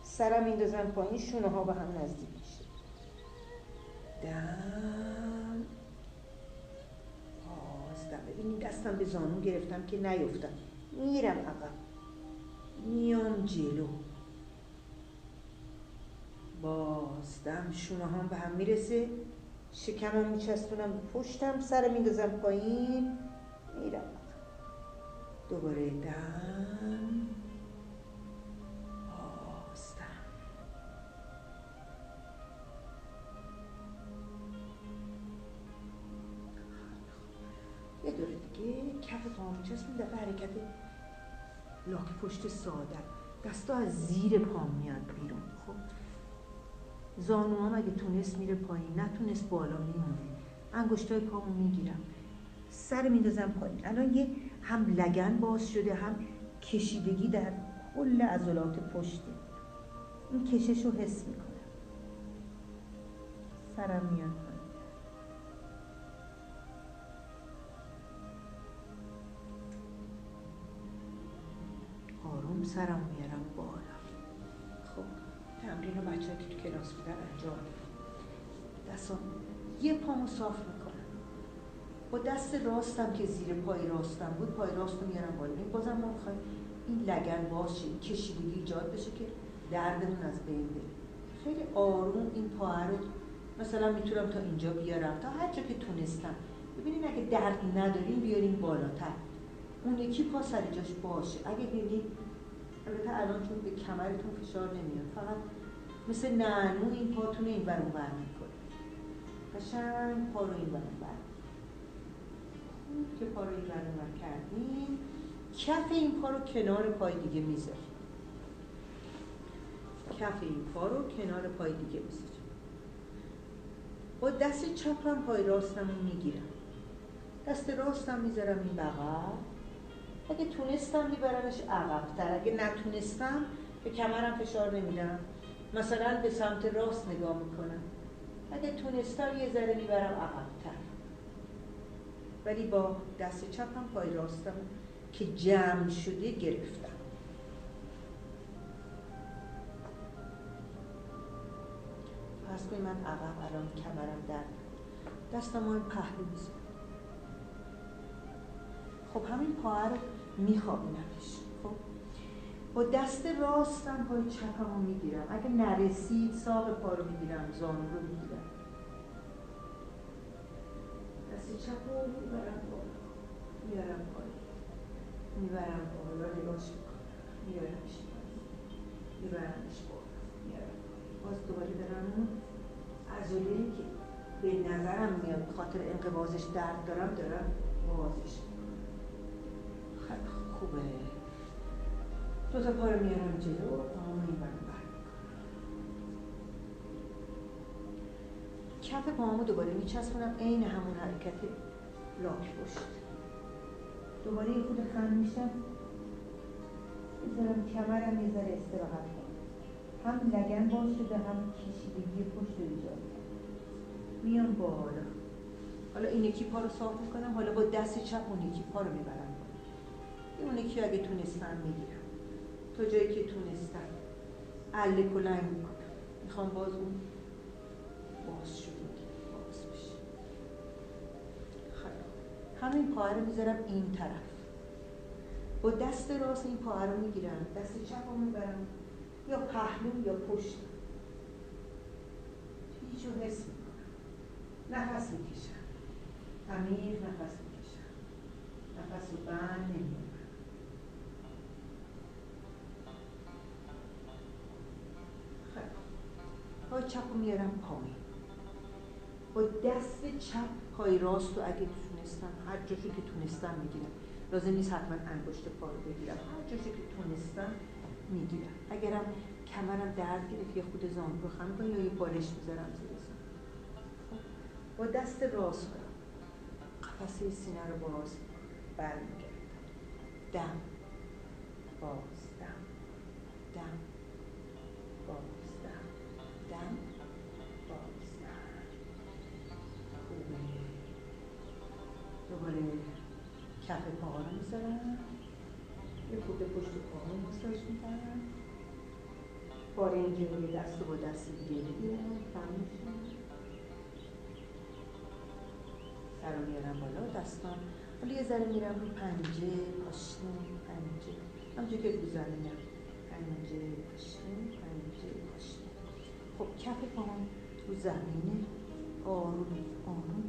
سرم میندازم پایین، شونه ها به هم نزدیک میشه، دم بازدم. ببینید دستم به زانو گرفتم که نیفتم، میرم عقب، میام جلو، بازدم، شونه هم به هم میرسه، شکمم میچستونم پشتم، سرم میندازم پایین، میرم عقب، دوباره دم، بازدم. یه دوره دیگه کف پاهم میچستم، دفعه حرکت لاک پشت ساده، دستا از زیر پام میاد بیرون. خب زانوام اگه تونست میره پایین، نتونست بالا میمونه، انگشتای پامو میگیرم، سر میندازم پایین. الان یه هم لگن باز شده، هم کشیدگی در کل عضلات پشته، این کشش رو حس میکنم، سرم میاد پایین، آروم سرم میارم بالا. خب تمرین رو بچه‌ها که تو کلاس بودن انجام میدم. دستم یه پامو صاف میکنم، با دست راستم که زیر پای راستم بود، پای راست رو میارم بالا. بازم ما میخوایم این لگن باز شه، کشیدگی ایجاد بشه که دردمون از بین بره. خیلی آروم این پا رو مثلا میتونم تا اینجا بیارم، تا هر جا که تونستم. ببینین اگه درد ندارین بیارین بالاتر، اون یکی پا سر جاش باشه. اگه ببینید البته الان چون به کمرتون فشار نمیاد، فقط مثل نعنو این پاتون این ور اون ور میکنه، قشنگ پا رو این ور اون ور. خوب که پا رو این ور اون ور کردین، کف این پا رو کنار پای دیگه میذاریم، کف این پا رو کنار پای دیگه میذاریم. با دست چپم پای راستم رو میگیرم، دست راستم میذارم این بغل، اگه تونستم میبرمش عقب‌تر، اگه نتونستم به کمرم فشار نمیدم، مثلا به سمت راست نگاه میکنم، اگه تونستم یه ذره میبرم عقب‌تر، ولی با دست چپم پای راستم که جمع شده گرفتم. پس کنید من عقب الان کمرم در دستم رو پهلو میذارم، خب همین پا رو میخوابونمش. خب با دست راستم پای چپم رو میگیرم، اگه نرسید ساق پا رو میگیرم، زانو رو میگیرم، دست چپ رو میبرم بالا، میارم پایین، میبرم بالا، نگاش میکنم، میارمش پایین، میبرمش بالا، میارم پایین. باز دوباره دارم اون عضله‌ای که به نظرم میاد به خاطر انقباضش درد دارم بازش میکنم. خیلی خوبه. دو تا پا رو میارم جلو، پاهامو این ور اون ور میکنم. کف پاهامو دوباره میچسبونم عین همون حرکت لاک پشت. دوباره یه خود خم میشم، بذارم کمرم یه ذره استراحت کنم. هم لگن باز شده، هم کشیدگی پشت رو ایجاد کنم. میام بالا. حالا این یکی پا رو صاف میکنم، حالا با دست چپ اون یکی پا رو میبرم بالا. اون یکی اگه تونستم میگیرم. تا جایی که تونستم اله کلنگ میکنم. میخوام باز اون باز شده باز بشه. خیلی همین پا رو میذارم این طرف. با دست راست این پا رو میگیرم، دست چپ رو میبرم یا پهلو یا پشت. هیچ رو حس میکنم. نفس میکشم. عمیق نفس میکشم. نفس رو بند نمیارم. پای چپ رو میارم پایین. با دست چپ پای راست رو اگه تونستم هر جاشو که تونستم میگیرم. لازم نیست حتما انگشت پا رو بگیرم، هر جاشو که تونستم میگیرم. اگرم کمرم درد گرفت یه خود زانو رو خم کنم یا یه بالش میذارم زیر زانو. با دست راست قفسه سینه رو باز برمیگردم. دم باز دم دم باز دم دم باز دم. خوبه. دوباره کف پاها رو میذارم، یه خود پشت پاها رو مساژ میکنم. بار اینجا روی دست رو با دست دیگه میگیرم، خم میشم، سر رو میارم بالا، دستم حالا یه ذره میرم رو پنجه، پاشنه، پنجه، همونجور که رو زمینم، پنجه، پاشنه، پنجه، پاشنه. خب کف پاهم رو زمینه، آروم آروم،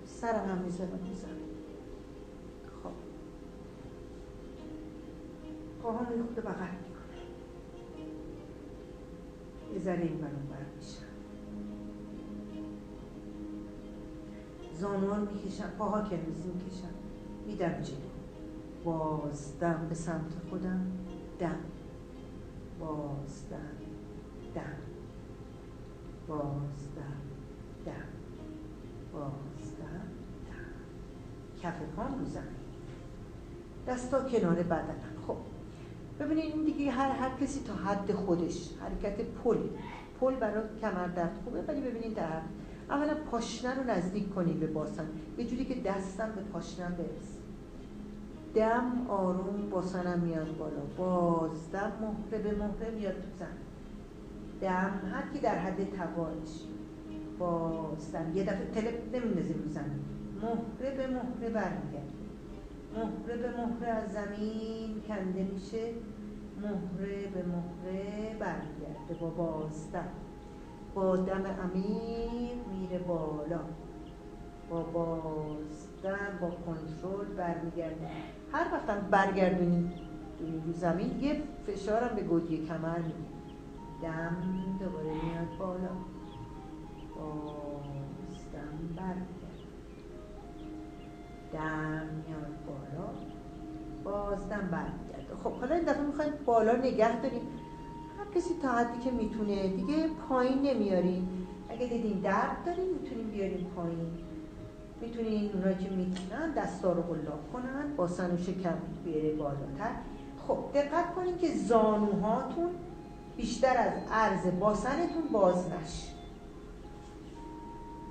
سرم هم میذارم رو زمین. خب پاهم رو خود بغل میکنم، یه ذره این برون بر میشم، زانوان میکشم، پاها که میکشم، میدم جلو، باز دم به سمت خودم، دم، باز دم، دم، باز دم، دم، باز دم، دم. کف پام رو زمین، دستا کنار بدنم. خب ببینید این دیگه هر کسی تا حد خودش، حرکت پل برای کمر درد خوبه، ولی ببینید در اولا پاشنه رو نزدیک کنید به باسن، یه جوری که دستم به پاشنم برسه. دم آروم باسنم میاد بالا، باز دم مهره به مهره میاد تو زمین. دم هر کی در حد توانش، باز دم یه دفعه تلپ نمیندازیم رو زمین، مهره به مهره برمیگرد، مهره به مهره از زمین کنده میشه، مهره به مهره برمیگرده با بازدم. با دم عمیق میره بالا، با بازدم با کنترل برمیگرده. هر وقتم برگردونید رو زمین یه فشارم به گودی کمر میدید. دم دوباره میاد بالا، بازدم برمیگرده، دم میاد بالا، بازدم برمیگرده. خب حالا این دفعه میخوایم بالا نگه داریم، هر کسی تا حدی که میتونه دیگه، پایین نمیاریم. اگه دیدین درد داریم میتونیم بیاریم پایین، میتونین اونایی که میتونن دستا رو قلاب کنن، باسن و شکم بیاره بالاتر. خب دقت کنین که زانوهاتون بیشتر از عرض باسنتون باز نشه،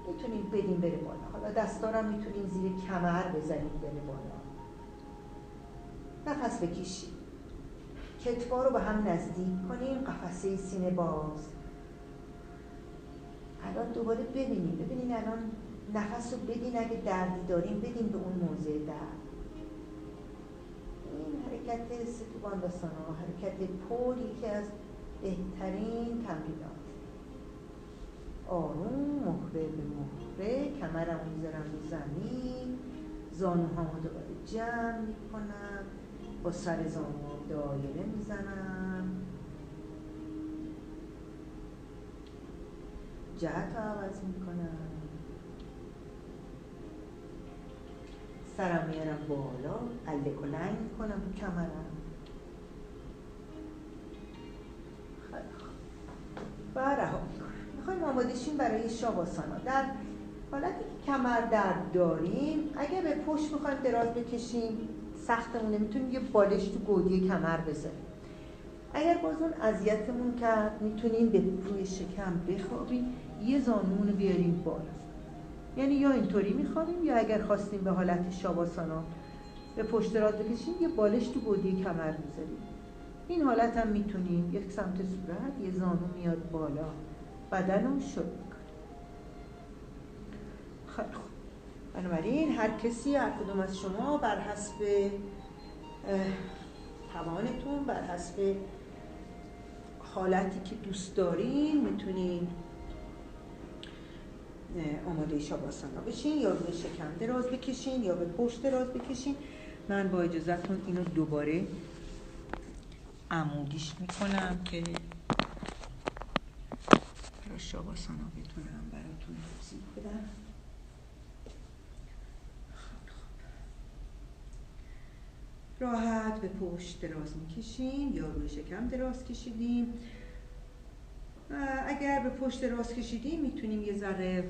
میتونین بدین بره بالا. حالا دستا رو میتونین زیر کمر بزنید بره بالا. نفس بکشید، کتفا رو به هم نزدیک کنین، قفسه سینه باز. الان دوباره ببینین الان نفس رو بدین، اگه دردی دارین بدین به اون موضع درد. این حرکت ستوبانداسانا، حرکت پول، یکی از بهترین تمرینات. آروم، مهره به مهره، کمرمو میذارم رو زمین، زانوهامو دوباره جمع میکنم، با سر زانو دایره میزنم، جهت رو عوض میکنم، سرم میارم بالا، الک و لنگ میکنم رو کمرم. و رها میکنم. میخوایم آماده شیم برای شاواسانا. در حالتی که کمر درد داریم، اگر به پشت میخوایم دراز بکشیم، سختمونه، میتونیم یه بالش تو گودی کمر بذاریم. اگر باز اون اذیتمون کرد، میتونیم به روی شکم بخوابیم، یه زانومون رو بیاریم بالا. یعنی یا اینطوری میخوابیم، یا اگر خواستیم به حالت شاواسانا به پشت دراز بکشیم، یه بالش تو گودی کمر میذاریم. این حالت هم میتونیم یک سمت صورت، یه زانو میاد بالا، بدن رو شل میکنیم. خیلی خوب. بنابراین هر کسی، هر کدوم از شما بر حسب توانتون، بر حسب حالتی که دوست دارین، میتونین آماده شاواسانا بشین، یا روی شکم دراز بکشین یا به پشت دراز بکشین. من با اجازهتون اینو دوباره عمودیش میکنم که برای شاواسانا بتونم براتون توضیح بدم. راحت به پشت دراز میکشین یا روی شکم دراز کشیدیم. اگر به پشت دراز کشیدیم، میتونیم یه ذره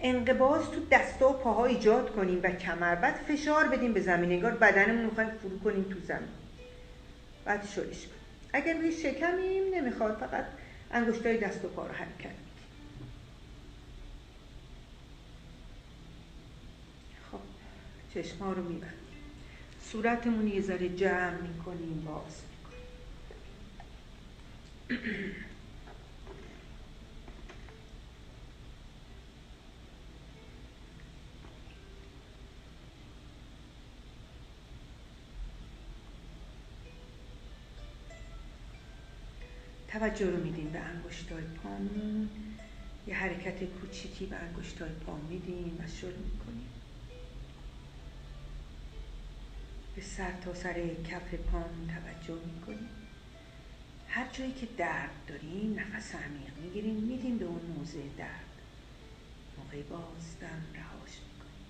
انقباض تو دستا و پاها ایجاد کنیم و کمر، بعد فشار بدیم به زمین، انگار بدنمون میخوایم فرو کنیم تو زمین، بعد شلش کنیم. اگر روی شکمیم نمیخواد، فقط انگشتای دست و پا رو حرکت کنیم. خب چشم‌ها رو میبندیم، صورتمون یه ذره جمع میکنیم، باز میکنیم. توجه رو میدیم به انگشتای پامون، یه حرکت کوچیکی به انگشتای پا میدیم و شل میکنیم. به سر تا سر کف پامون توجه میکنیم. هر جایی که درد داریم نفس عمیق میگیریم، میدیم به اون موضع درد. موقع بازدم رهاش میکنیم.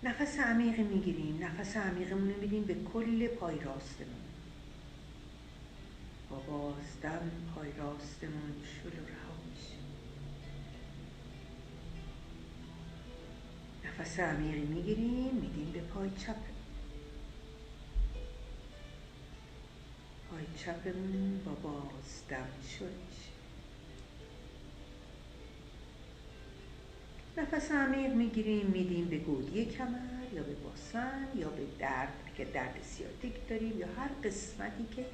نفس عمیق میگیریم، نفس عمیقمون رو میدیم به کل پای راستمون. با بازدم پای راستمون شل و رها میشه. نفس عمیقی میگیریم، میدیم به پای چپ. پای چپمون با بازدم شل میشه. نفس عمیق میگیریم، میدیم به گودی کمر یا به باسن یا به درد که درد سیاتیک داریم یا هر قسمتی که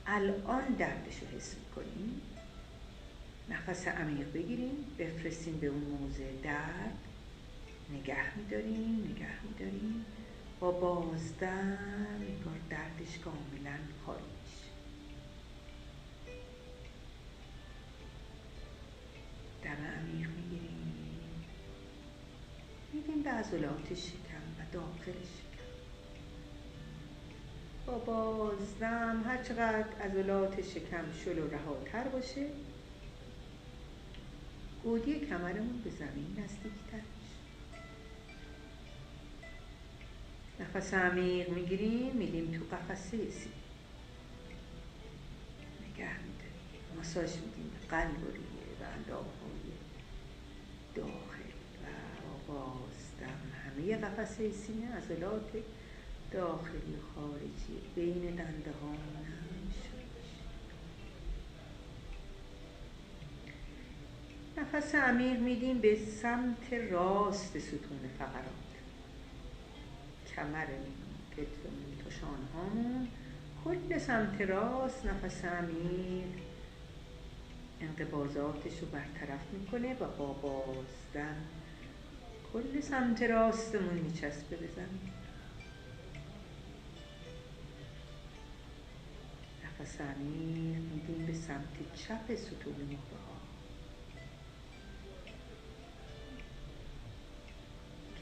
الان دردش رو حس میکنیم. نفس عمیق بگیریم، بفرستیم به اون موضع درد، نگه میداریم. با بازدم انگار دردش کاملا خارج میشه. دم عمیق میدیم به عضلات شکم و داخل شکم. با بازدم هر چقدر عضلات شکم شل و رهاتر باشه، گودی کمرمون به زمین نزدیکتر میشه. نفس عمیق میگیریم، میدیم تو قفسه سینه. نگه میداریم، ماساژ میدیم به قلب و ریه و اندامهای داخل و بازدم همه قفسه سینه، عضلات داخلی و خارجی بین دنده ها نرم شد. نفس عمیق میدیم به سمت راست ستون فقرات. کمرمون، کتفمون، تا شانهامون کل سمت راست نفس عمیق انقباضاتش رو برطرف میکنه و با بازدم کل سمت راستمون میچسبه به زمین. نفس عمیق میدیم به سمت چپ ستون مهره ها،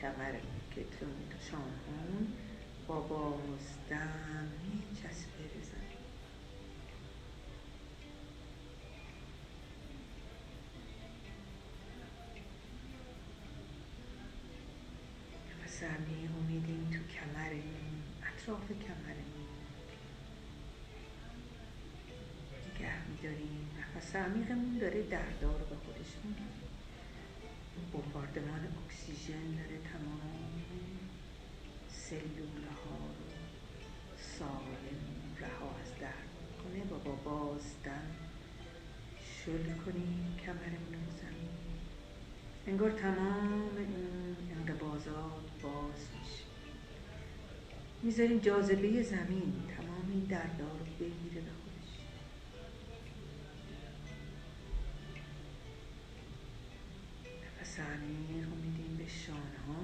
کمرمون، کتفمون تا شانهامون با بازدم میچسبه به زمین. نفس عمیق رو میدیم تو کمرمون، اطراف کمرمون نگه میداریم. نفس عمیقمون داره دردا رو به خودش میگیره، بمباردمان اکسیژن داره تمام سلول ها رو سالم رها از درد میکنه و با بازدم شل کنیم کمرمون رو زمین. انگار تمام این انقباضات باز میشه، میذاریم جاذبه زمین تمام این دردا رو بگیره به خودش. نفس عمیق رو میدیم به شانه ها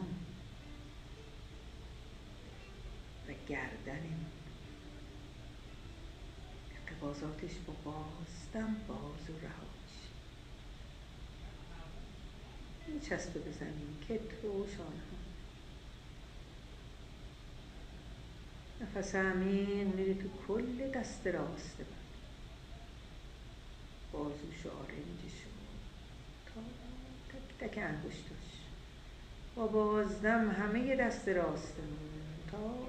و گردنمون، انقباضاتش با بازدم باز و رها میشه، میچسبه به زمین، کتف و شانه ها. نفس عمیق میره تو کل دست راست من، بازوش و آرنجش تا تک تک انگشتاش، با بازدم همه دست راستمون تا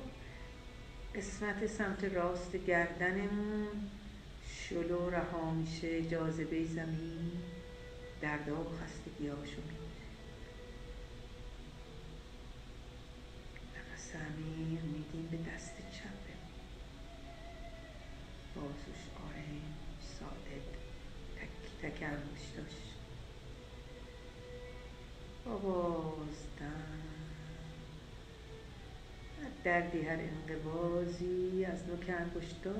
قسمت سمت راست گردنمون شلو رها میشه، جاذبه زمین دردا و خستگیاشو میگیره. نفس عمیق میدیم به دست چپمون، بازوش آرنج ساعد تک تک انگشتاش، با بازدم دردی هر انقباضی از نوک انگشتا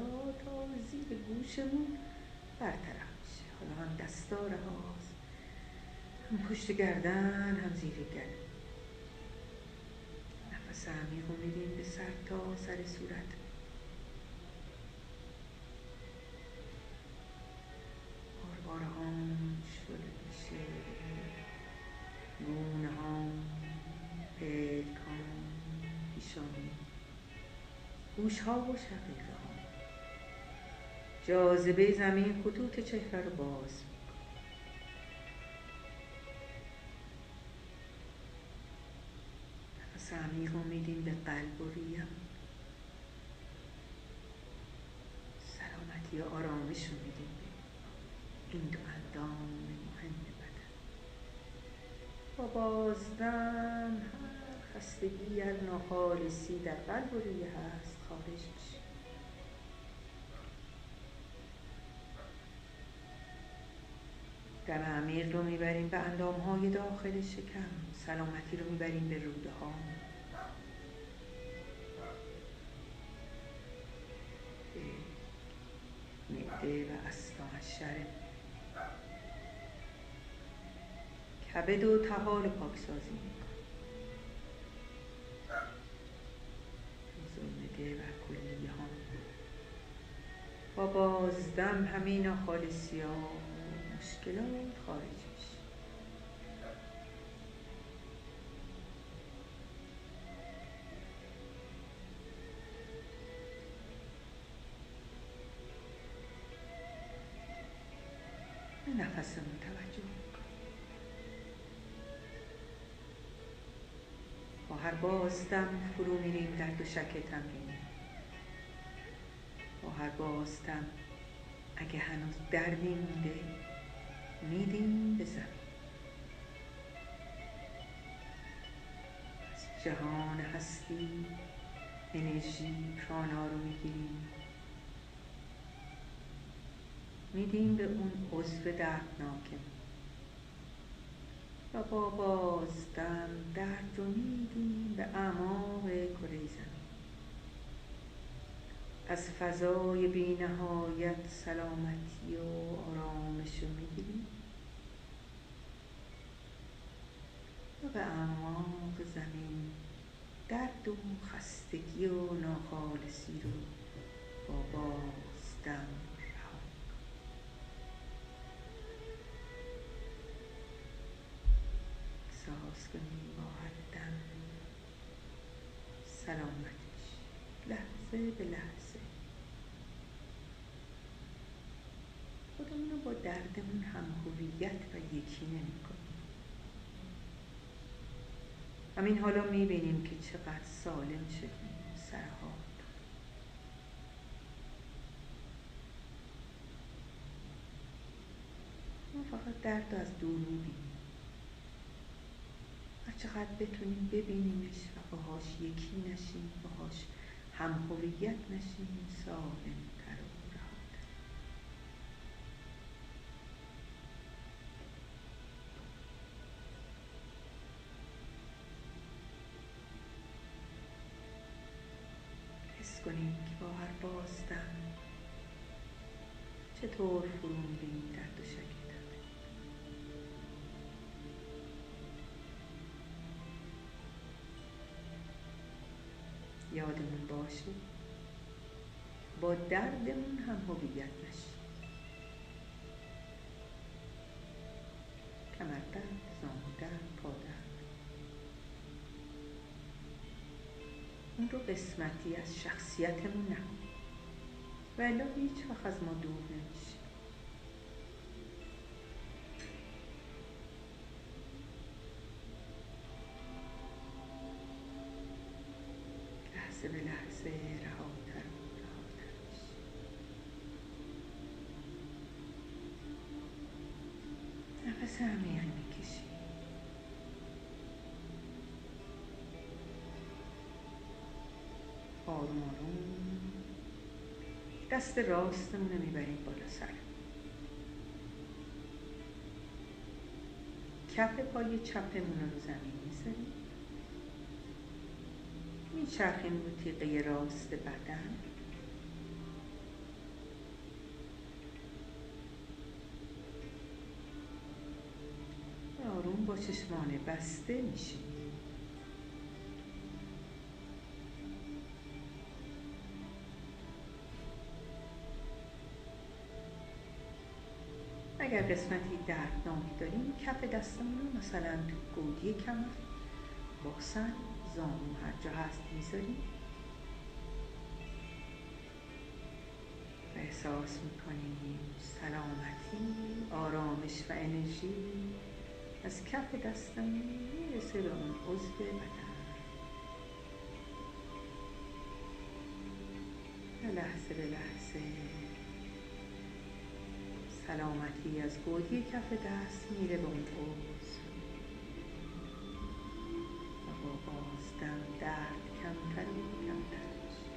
تا زیر گوشمون برطرف میشه. حالا هم دستا رهاست، هم پشت گردن، هم زیر گلو. نفس عمیق رو میدیم به سر تا سر صورت، بار هم شل میشه، گونه هم، پلک هم، پیشانی، گوش ها و شقیقه ها. جاذبه زمین خطوط چهره رو باز میکنه. نفس عمیق رو میدیم به قلب و ریه، سلامتی و آرامش رو میدیم به این دو اندام مهم بدن. با بازدم هر خستگی، هر ناخالصی در قلب و ریه هست خارج میشه. دم عمیق رو میبریم به اندامهای داخل شکم، سلامتی رو میبریم به روده ها، به معده و اثناعشره، کبد و طحال پاکسازی میکنه، معده و کلیه ها. با بازدم همین ناخالصی ها مشکلات خارج میشه. به نفسمون توجه میکنیم. با هر بازدم فرو میریم در دوشک تمرین. با هر بازدم اگه هنوز دردی مونده میدیم به زمین. از جهان هستی انرژی پرانا رو میگیریم، میدیم به اون عضو دردناکمون و با بازدم درد رو میدیم به اعماق کره زمین. از فضای بی نهایت سلامتی و آرامش رو میگیریم و به اعماق زمین درد و خستگی و ناخالصی رو با بازدم رها احساس کنیم با هر دم سلامتش لحظه به لحظه خودمون رو با دردمون هم هویت و یکی نمی کنیم. همین حالا میبینیم که چقدر سالم شدیم سرحال. ما فقط درد از دور میبینیم. هر چقدر بتونیم ببینیمش و باهاش یکی نشیم، باهاش هم هویت نشیم، سالم تر و راحت‌تر. حس کنیم که با هر بازدم چطور فرو میریم در دو شکل. یادمون باشه با دردمون هم هویت نشیم. کمر درد، زانو درد، پا درد، اون رو قسمتی از شخصیتمون نکنیم و الا هیچ وقت از ما دور نمیشه. لحظه به لحظه رهاتر و رهاتر میشه. نفس عمیقی میکشیم. آروم آروم دست راستمون رو میبریم بالا سر. کف پای چپمون رو زمین میذاریم. میچرخیم رو تیغه راست بدن. آروم با چشمان بسته میشیم. اگر قسمتی دردناک داریم کف دستمون رو مثلا تو گودی کمر، باسن، زانو هر جا هست میذاریم و احساس میکنیم سلامتی، آرامش و انرژی از کف دستمون میرسه به اون عضو بدن. لحظه به لحظه سلامتی از گودی کف دست میره به اون عضو و با بازدم درد کمتر و کمتر میشه.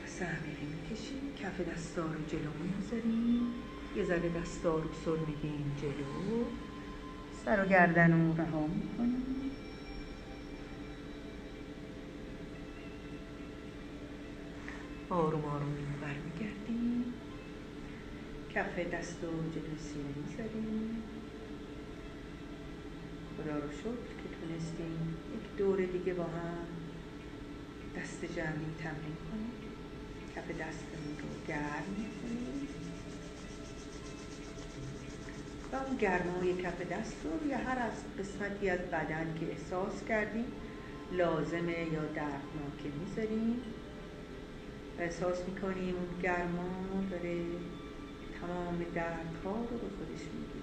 نفس عمیقی میکشیم. کف دستا رو جلو میذاریم. یه ذره دستا رو سر میدیم جلو. سر و گردن رو رها میکنیم. آروم آروم برمیگردیم. کف دست رو جلو سینه میذاریم. خدا رو شکر که تونستیم یک دور دیگه با هم دست جمعی تمرین کنیم. کف دستمون رو گرم میکنیم و اون گرمای کف دست رو یه هر از قسمتی از بدن که احساس کردیم لازمه یا دردناکه میذاریم و احساس میکنیم اون گرما داره تمام دردها رو به خودش میگیره.